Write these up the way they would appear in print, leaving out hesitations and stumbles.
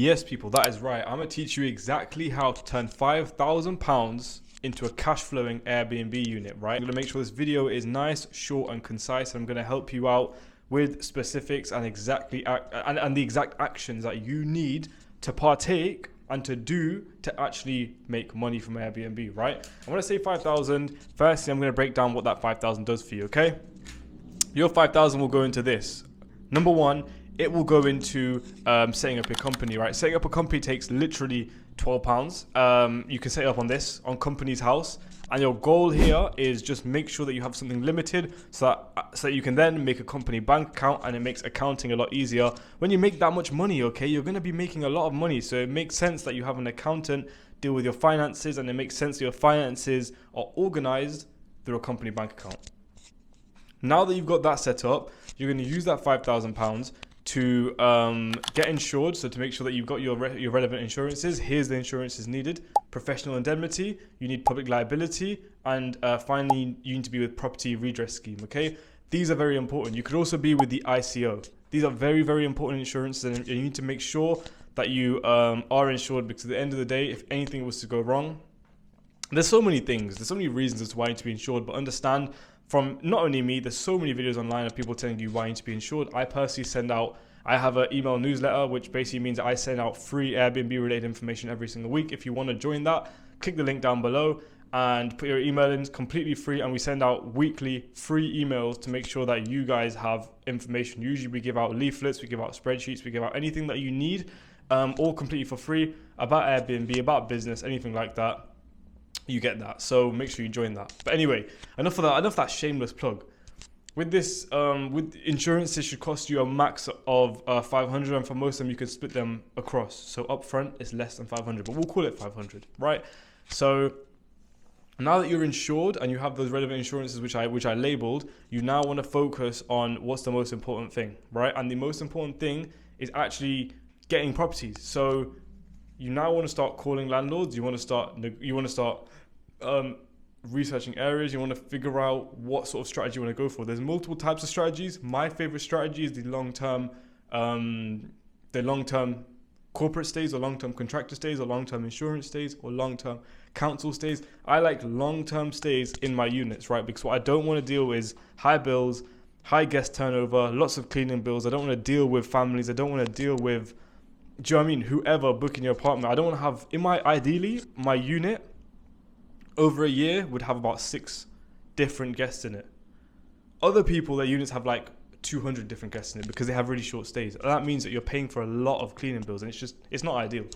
Yes, people, that is right. I'm going to teach you exactly how to turn £5,000 into a cash flowing Airbnb unit, right? I'm going to make sure this video is nice, short and concise. And I'm going to help you out with specifics and the exact actions that you need to partake and to do to actually make money from Airbnb, right? I want to say 5,000. Firstly, I'm going to break down what that 5,000 does for you, okay? Your 5,000 will go into this. Number one, it will go into setting up your company, right? Setting up a company takes literally £12. You can set it up on Company's House. And your goal here is just make sure that you have something limited so that you can then make a company bank account, and it makes accounting a lot easier. When you make that much money, okay, you're going to be making a lot of money. So it makes sense that you have an accountant deal with your finances, and it makes sense that your finances are organized through a company bank account. Now that you've got that set up, you're going to use that £5,000 to get insured. So to make sure that you've got your relevant insurances, here's the insurances needed: professional indemnity, you need public liability, and finally you need to be with property redress scheme. Okay, these are very important. You could also be with the ICO. These are very, very important insurances, and you need to make sure that you are insured, because at the end of the day, if anything was to go wrong, there's so many reasons as to why you need to be insured. But understand, from not only me, there's so many videos online of people telling you why you need to be insured. I personally I have an email newsletter, which basically means that I send out free Airbnb related information every single week. If you want to join that, click the link down below and put your email in. It's completely free, and we send out weekly free emails to make sure that you guys have information. Usually we give out leaflets, we give out spreadsheets, we give out anything that you need, all completely for free, about Airbnb, about business, anything like that. You get that, so make sure you join that. But anyway, enough of that shameless plug. With this, with insurances should cost you a max of 500, and for most of them you can split them across. So upfront it's less than 500, but we'll call it 500, right? So now that you're insured and you have those relevant insurances which I labeled, you now want to focus on what's the most important thing, right? And the most important thing is actually getting properties. So you now want to start calling landlords. You want to start researching areas. You want to figure out what sort of strategy you want to go for. There's multiple types of strategies. My favorite strategy is the long-term corporate stays, or long-term contractor stays, or long-term insurance stays, or long-term council stays. I like long-term stays in my units, right? Because what I don't want to deal with is high bills, high guest turnover, lots of cleaning bills. I don't want to deal with families. I don't want to deal with, do you know what I mean, whoever booking your apartment. I don't want to have, ideally, my unit over a year would have about 6 different guests in it. Other people, their units have like 200 different guests in it because they have really short stays. And that means that you're paying for a lot of cleaning bills, and it's not ideal.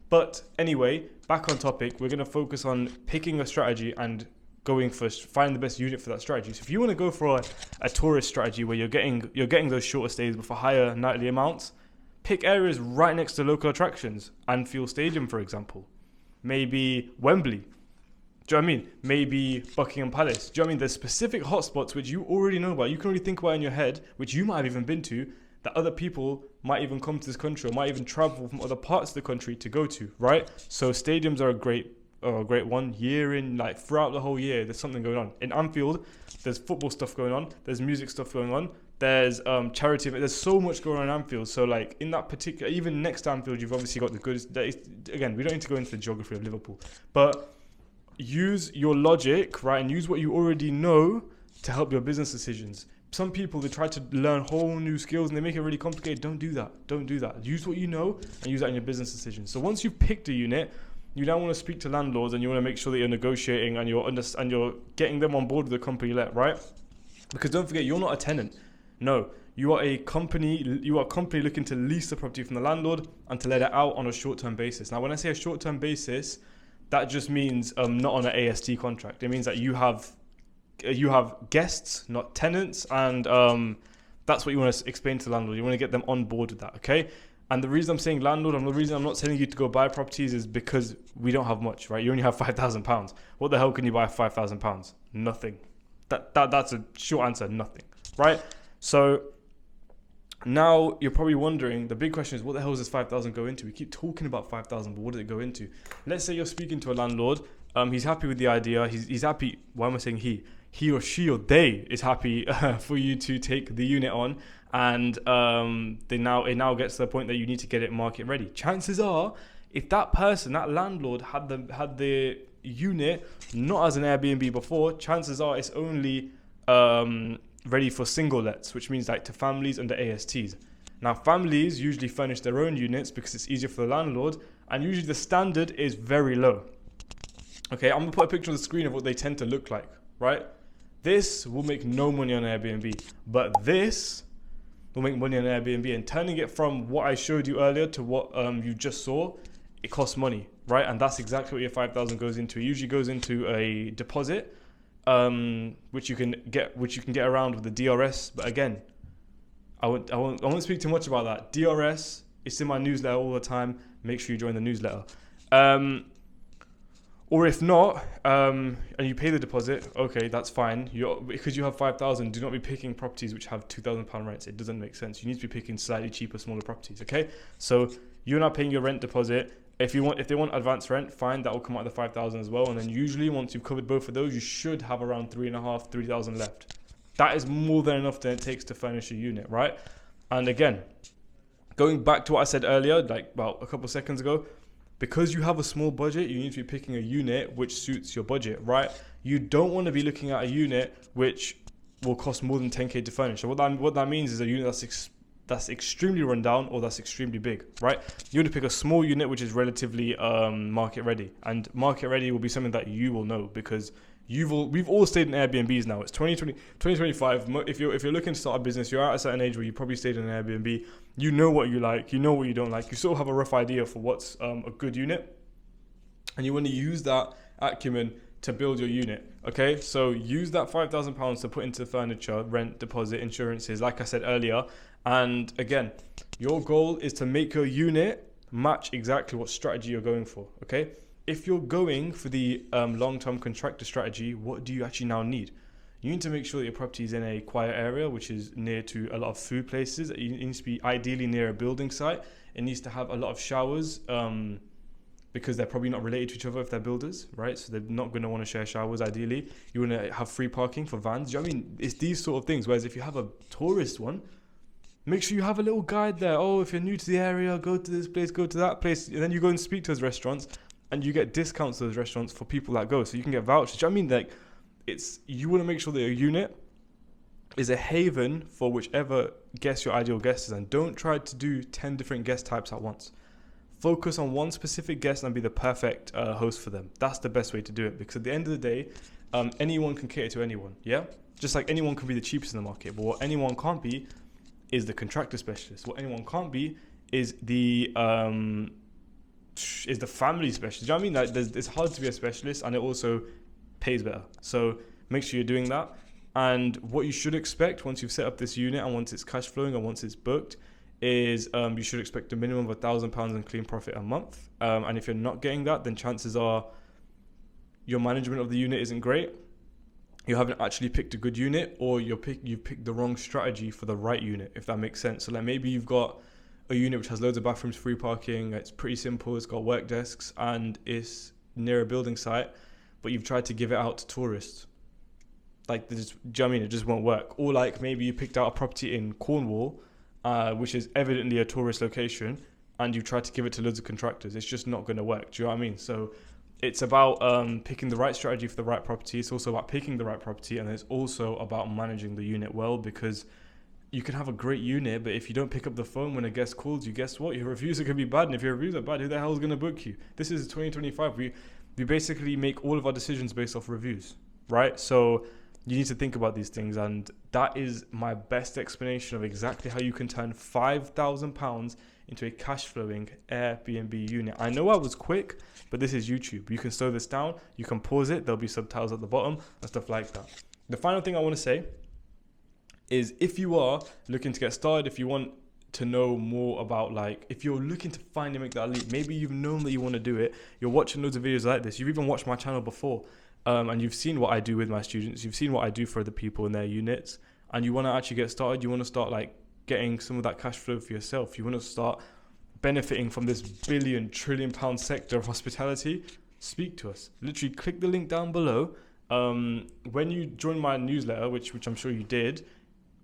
But anyway, back on topic, we're going to focus on picking a strategy and find the best unit for that strategy. So if you want to go for a tourist strategy where you're getting those shorter stays but for higher nightly amounts, pick areas right next to local attractions. Anfield Stadium, for example. Maybe Wembley. Do you know what I mean? Maybe Buckingham Palace. Do you know what I mean? There's specific hotspots which you already know about. You can already think about in your head, which you might have even been to, that other people might even come to this country or might even travel from other parts of the country to go to, right? So stadiums are a great one. Throughout the whole year, there's something going on. In Anfield, there's football stuff going on. There's music stuff going on. There's charity. There's so much going on in Anfield. So like in that particular, even next to Anfield, you've obviously got the goods. Again, we don't need to go into the geography of Liverpool, but use your logic, right, and use what you already know to help your business decisions. Some people, they try to learn whole new skills and they make it really complicated. Don't do that. Use what you know and use that in your business decisions. So once you've picked a unit, you now want to speak to landlords and you want to make sure that you're negotiating and you're getting them on board with the company let, right? Because don't forget, you're not a tenant. No, you are a company looking to lease the property from the landlord and to let it out on a short-term basis. Now, when I say a short-term basis, that just means not on an AST contract. It means that you have guests, not tenants, and that's what you want to explain to the landlord. You want to get them on board with that, okay? And the reason I'm saying landlord, and the reason I'm not telling you to go buy properties is because we don't have much, right? You only have £5,000. What the hell can you buy for £5,000? Nothing. That's a short answer, nothing, right? So now you're probably wondering, the big question is, what the hell does this 5,000 go into? We keep talking about 5,000, but what does it go into? Let's say you're speaking to a landlord. He's happy with the idea. He's happy. Why am I saying he? he or she or they is happy for you to take the unit on, and it now gets to the point that you need to get it market ready. Chances are, if that person, that landlord, had the unit not as an Airbnb before, chances are it's only ready for single lets, which means like to families under ASTs. Now, families usually furnish their own units because it's easier for the landlord, and usually the standard is very low. Okay, I'm gonna put a picture on the screen of what they tend to look like, right? This will make no money on Airbnb, but this will make money on Airbnb. And turning it from what I showed you earlier to what you just saw, it costs money, right? And that's exactly what your 5,000 goes into. It usually goes into a deposit, which you can get around with the DRS. But again, I won't speak too much about that. DRS, it's in my newsletter all the time. Make sure you join the newsletter. Or if not, and you pay the deposit, okay, that's fine. Because you have 5,000, do not be picking properties which have £2,000 rents. It doesn't make sense. You need to be picking slightly cheaper, smaller properties, okay? So you're not paying your rent deposit. If they want advance rent, fine, that will come out of the 5,000 as well. And then usually once you've covered both of those, you should have around 3,500 left. That is more than enough that it takes to furnish a unit, right? And again, going back to what I said earlier, like about a couple seconds ago, because you have a small budget, you need to be picking a unit which suits your budget, right? You don't want to be looking at a unit which will cost more than 10k to furnish. So what that means is a unit that's extremely run down or that's extremely big, right? You want to pick a small unit which is relatively market ready, and market ready will be something that you will know because we've all stayed in Airbnbs now. It's 2025. If you're looking to start a business, you're at a certain age where you probably stayed in an Airbnb. You know what you like, you know what you don't like. You sort of have a rough idea for what's a good unit, and you want to use that acumen to build your unit. Okay, so use that £5,000 to put into furniture, rent, deposit, insurances, like I said earlier. And again, your goal is to make your unit match exactly what strategy you're going for. Okay. If you're going for the long-term contractor strategy, what do you actually now need? You need to make sure that your property is in a quiet area, which is near to a lot of food places. It needs to be ideally near a building site. It needs to have a lot of showers because they're probably not related to each other if they're builders, right? So they're not going to want to share showers ideally. You want to have free parking for vans. Do you know what I mean? It's these sort of things. Whereas if you have a tourist one, make sure you have a little guide there. Oh, if you're new to the area, go to this place, go to that place. And then you go and speak to those restaurants. And you get discounts to those restaurants for people that go. So you can get vouchers. Do you know what I mean? Like, you want to make sure that your unit is a haven for whichever guest your ideal guest is. And don't try to do 10 different guest types at once. Focus on one specific guest and be the perfect host for them. That's the best way to do it. Because at the end of the day, anyone can cater to anyone. Yeah? Just like anyone can be the cheapest in the market. But what anyone can't be is the contractor specialist. What anyone can't be is the family specialist. Do you know what I mean? Like, it's hard to be a specialist, and it also pays better. So make sure you're doing that. And what you should expect once you've set up this unit and once it's cash flowing and once it's booked is you should expect a minimum of £1,000 in clean profit a month. And if you're not getting that, then chances are your management of the unit isn't great. You haven't actually picked a good unit, or you've picked the wrong strategy for the right unit, if that makes sense. So like maybe you've got a unit which has loads of bathrooms, free parking, it's pretty simple, it's got work desks, and it's near a building site, but you've tried to give it out to tourists. Like, do you know what I mean? It just won't work. Or like maybe you picked out a property in Cornwall, which is evidently a tourist location, and you tried to give it to loads of contractors. It's just not going to work. Do you know what I mean? So it's about picking the right strategy for the right property. It's also about picking the right property, and it's also about managing the unit well, because you can have a great unit, but if you don't pick up the phone when a guest calls you, guess what? Your reviews are going to be bad. And if your reviews are bad, who the hell is going to book you? This is 2025. We basically make all of our decisions based off reviews, right? So you need to think about these things. And that is my best explanation of exactly how you can turn £5,000 into a cash flowing Airbnb unit. I know I was quick, but this is YouTube. You can slow this down. You can pause it. There'll be subtitles at the bottom and stuff like that. The final thing I want to say is, if you are looking to get started, if you want to know more about, like, if you're looking to finally make that leap, maybe you've known that you want to do it, you're watching loads of videos like this, you've even watched my channel before, and you've seen what I do with my students, you've seen what I do for other people in their units, and you want to actually get started, you want to start like getting some of that cash flow for yourself, you want to start benefiting from this £1 trillion sector of hospitality, speak to us. Literally click the link down below When you join my newsletter, which I'm sure you did,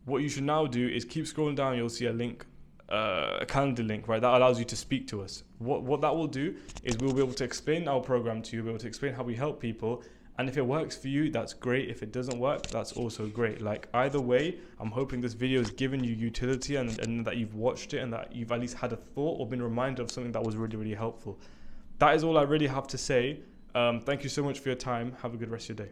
what you should now do is keep scrolling down. You'll see a link, a calendar link, right? That allows you to speak to us. What that will do is we'll be able to explain our program to you. We'll be able to explain how we help people. And if it works for you, that's great. If it doesn't work, that's also great. Like either way, I'm hoping this video has given you utility and that you've watched it and that you've at least had a thought or been reminded of something that was really, really helpful. That is all I really have to say. Thank you so much for your time. Have a good rest of your day.